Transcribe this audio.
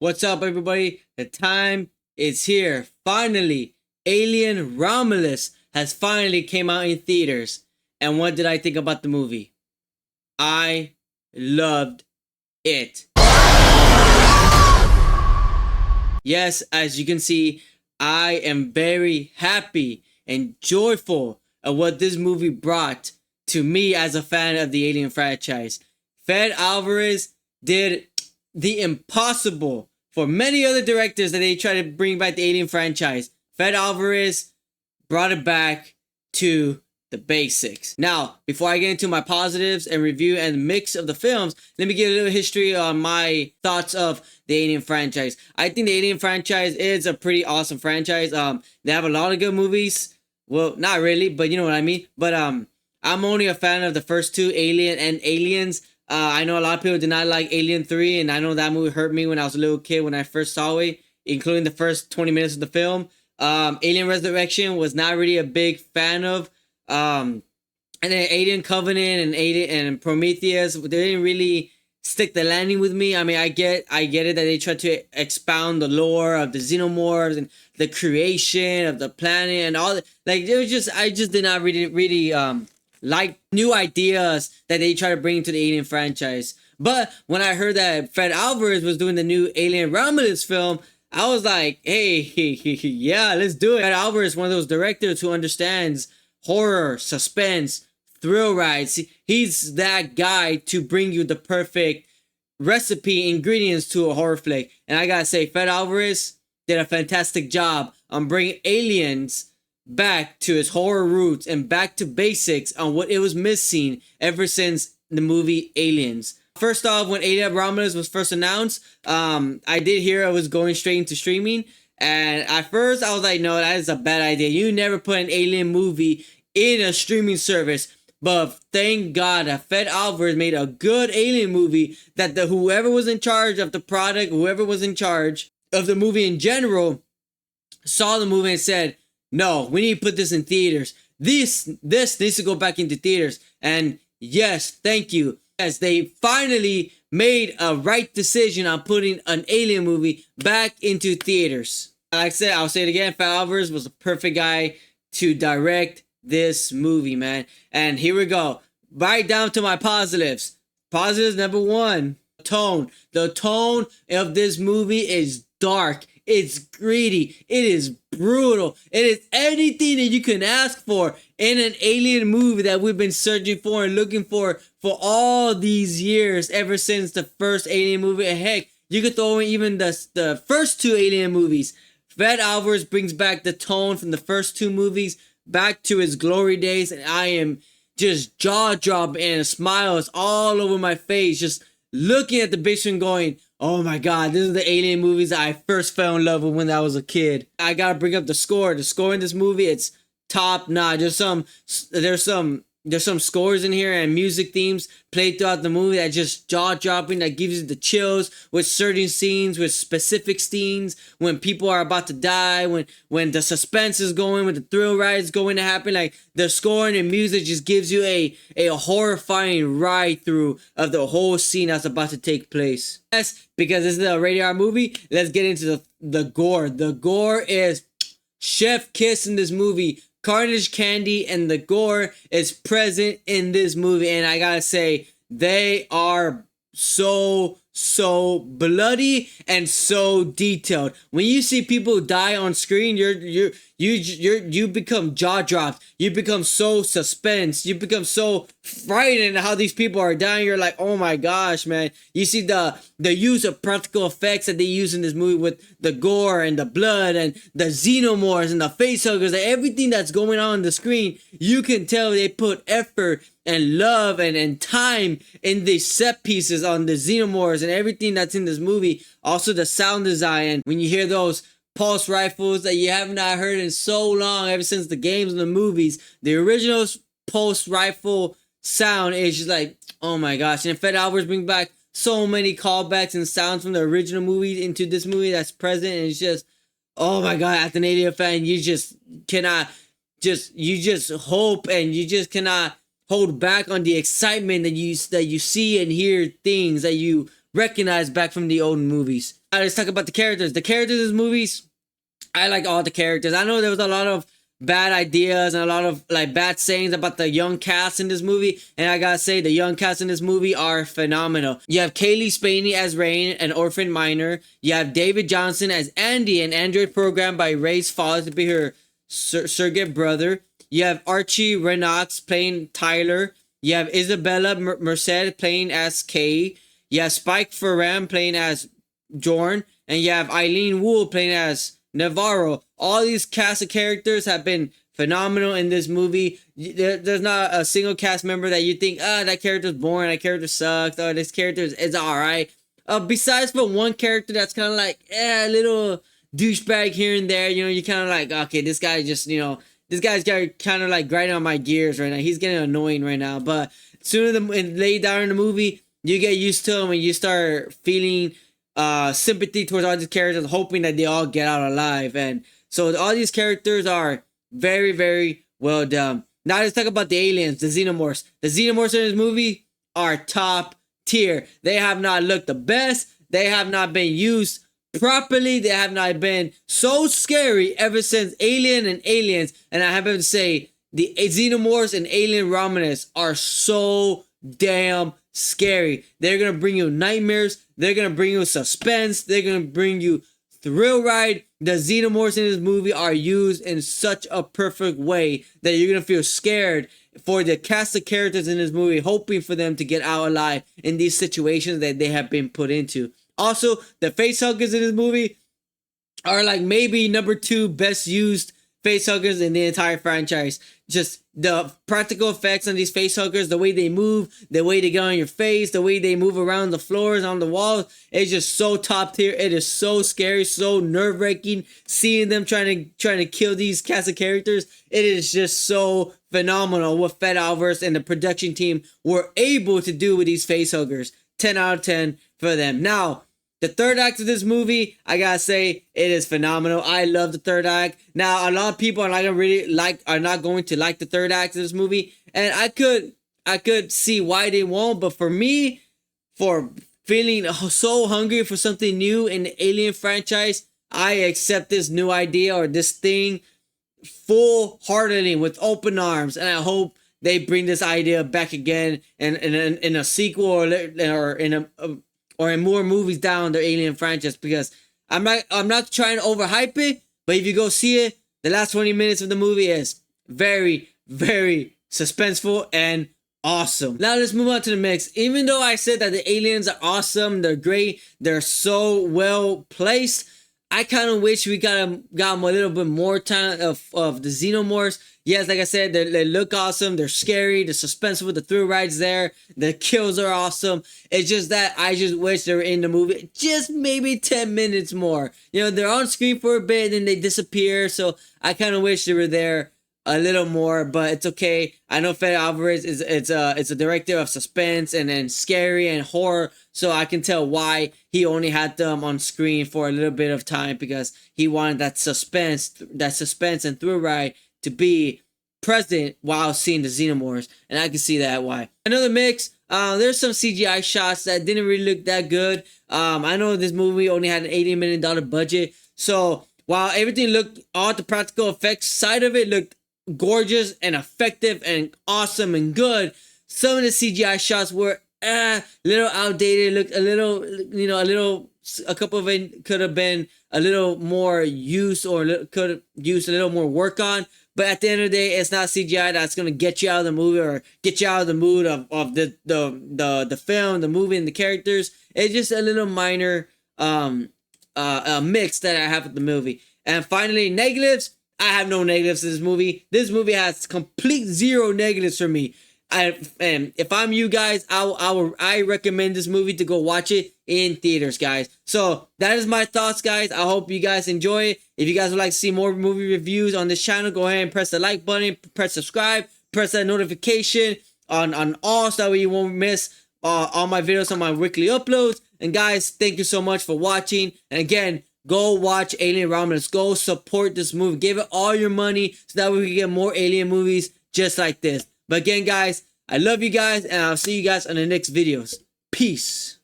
What's up, everybody? The time is here. Finally, Alien Romulus has finally came out in theaters. And what did I think about the movie? I loved it. Yes, as you can see, I am very happy and joyful of what this movie brought to me as a fan of the Alien franchise. Fede Álvarez did the impossible for many other directors that they try to bring back the Alien franchise. Fede Álvarez brought it back to the basics. Now, before I get into my positives and review and mix of the films, let me give a little history on my thoughts of the Alien franchise. I think the Alien franchise is a pretty awesome franchise. They have a lot of good movies. Well, not really, but you know what I mean. But I'm only a fan of the first two, Alien and Aliens. I know a lot of people did not like Alien 3, and I know that movie hurt me when I was a little kid when I first saw it, including the first 20 minutes of the film. Alien Resurrection was not really a big fan of. And then Alien Covenant and Prometheus, they didn't really stick the landing with me. I mean, I get it that they tried to expound the lore of the xenomorphs and the creation of the planet and all that. Like, it was just, I just did not really like new ideas that they try to bring into the Alien franchise. But when I heard that Fede Álvarez was doing the new Alien Romulus film, I was like, hey, yeah, let's do it. Fede Álvarez is one of those directors who understands horror, suspense, thrill rides. He's that guy to bring you the perfect recipe, ingredients to a horror flick. And I gotta say, Fede Álvarez did a fantastic job on bringing Aliens back to its horror roots and back to basics on what it was missing ever since the movie Aliens. First off, when Alien Romulus was first announced, I did hear it was going straight into streaming. And at first, I was like, no, that is a bad idea. You never put an Alien movie in a streaming service. But thank God that Fede Álvarez made a good Alien movie that whoever was in charge of the product, whoever was in charge of the movie in general, saw the movie and said, no, we need to put this in theaters. This needs to go back into theaters. And yes, thank you. As they finally made a right decision on putting an Alien movie back into theaters. Like I said, I'll say it again, Fede Álvarez was the perfect guy to direct this movie, man. And here we go. Right down to my positives. Positives number one, tone. The tone of this movie is dark. It's greedy. It is brutal. It is anything that you can ask for in an Alien movie that we've been searching for and looking for all these years, ever since the first Alien movie. And heck, you could throw in even the first two Alien movies. Fede Álvarez brings back the tone from the first two movies back to its glory days, and I am just jaw-dropping and smiles all over my face, just looking at the big screen going, oh my God, this is the Alien movies that I first fell in love with when I was a kid. I gotta bring up the score. The score in this movie, it's top notch. There's some scores in here and music themes played throughout the movie that just jaw-dropping, that gives you the chills with certain scenes, with specific scenes, when people are about to die, when the suspense is going, when the thrill ride is going to happen. Like, the score and the music just gives you a horrifying ride through of the whole scene that's about to take place. Yes, because this is a rated R movie, let's get into the gore. The gore is chef kiss in this movie. Carnage candy and the gore is present in this movie, and I gotta say, they are so bloody and so detailed. When you see people die on screen, you become jaw dropped. You become so suspense. You become so frightened how these people are dying. You're like, oh my gosh, man. You see the use of practical effects that they use in this movie with the gore and the blood and the xenomorphs and the facehuggers and everything that's going on the screen. You can tell they put effort and love and time in these set pieces on the xenomorphs and everything that's in this movie. Also the sound design, when you hear those pulse rifles that you have not heard in so long, ever since the games and the movies, the original pulse rifle sound is just like, oh my gosh. And Fede Álvarez bring back so many callbacks and sounds from the original movie into this movie that's present, and it's just, oh my God, as an Alien fan, you just cannot, you just hope, and you just cannot hold back on the excitement that you see and hear things that you recognize back from the old movies. let's talk about the characters. The characters in this movies, I like all the characters. I know there was a lot of bad ideas and a lot of like bad sayings about the young cast in this movie, and I gotta say the young cast in this movie are phenomenal. You have Cailee Spaeny as Rain, an orphan minor. You have David Jonsson as Andy, an android programmed by Ray's father to be her surrogate brother. You have Archie Renaux playing Tyler. You have Isabela Merced playing as Kay. You have Spike Fearn playing as Jorn, and you have Aileen Wu playing as Navarro. All these cast of characters have been phenomenal in this movie. There's not a single cast member that you think, that character's boring, that character sucks, or this character is alright. Besides for one character that's kind of like, a little douchebag here and there. You know, you kind of like, okay, this guy just, this guy's got kind of like grinding on my gears right now. He's getting annoying right now. But sooner than later down in the movie, you get used to him and you start feeling sympathy towards all these characters, hoping that they all get out alive. And so all these characters are very, very well done. Now let's talk about the aliens, the xenomorphs. The xenomorphs in this movie are top tier. They have not looked the best. They have not been used properly. They have not been so scary ever since Alien and Aliens. And I have to say, the xenomorphs and Alien Romulus are so damn scary. They're gonna bring you nightmares. They're gonna bring you suspense. They're gonna bring you thrill ride. The xenomorphs in this movie are used in such a perfect way that you're gonna feel scared for the cast of characters in this movie, hoping for them to get out alive in these situations that they have been put into. Also, the facehuggers in this movie are like maybe number 2 best used facehuggers in the entire franchise. Just the practical effects on these facehuggers, the way they move, the way they get on your face, the way they move around the floors, on the walls, it's just so top tier. It is so scary, so nerve-wracking seeing them trying to kill these cast of characters. It is just so phenomenal what Fede Álvarez and the production team were able to do with these facehuggers. 10 out of 10 for them. Now, the third act of this movie, I gotta say, it is phenomenal. I love the third act. Now, a lot of people are not going to like the third act of this movie, and I could see why they won't. But for me, for feeling so hungry for something new in the Alien franchise, I accept this new idea or this thing full-heartedly with open arms, and I hope they bring this idea back again in a sequel or in more movies down the Alien franchise, because I'm not trying to overhype it, but if you go see it, the last 20 minutes of the movie is very, very suspenseful and awesome. Now let's move on to the mix. Even though I said that the aliens are awesome, they're great, they're so well placed, I kind of wish we got them a little bit more time of the xenomorphs. Yes, like I said, they look awesome. They're scary. The suspenseful, the thrill rides there. The kills are awesome. It's just that I just wish they were in the movie just maybe 10 minutes more. You know, they're on screen for a bit and they disappear. So I kind of wish they were there a little more, but it's okay. I know Fede Álvarez is a director of suspense and then scary and horror, so I can tell why he only had them on screen for a little bit of time, because he wanted that suspense and thrill ride to be present while seeing the xenomorphs, and I can see that why. Another mix. There's some CGI shots that didn't really look that good. I know this movie only had an $80 million budget, so while everything looked, all the practical effects side of it looked gorgeous and effective and awesome and good, some of the CGI shots were a little outdated, looked a little, a couple of it could have been a little more use or could have used a little more work on. But at the end of the day, it's not CGI that's gonna get you out of the movie or get you out of the mood of the film, the movie, and the characters. It's just a little minor mix that I have with the movie. And finally, negatives. I have no negatives to this movie. This movie has complete 0 negatives for me. And if I'm you guys, I recommend this movie to go watch it in theaters, guys. So that is my thoughts, guys. I hope you guys enjoy it. If you guys would like to see more movie reviews on this channel, go ahead and press the like button, press subscribe, press that notification on all, so that way you won't miss all my videos on my weekly uploads. And guys, thank you so much for watching. And again, go watch Alien Romulus. Go support this movie. Give it all your money so that we can get more Alien movies just like this. But again, guys, I love you guys, and I'll see you guys on the next videos. Peace.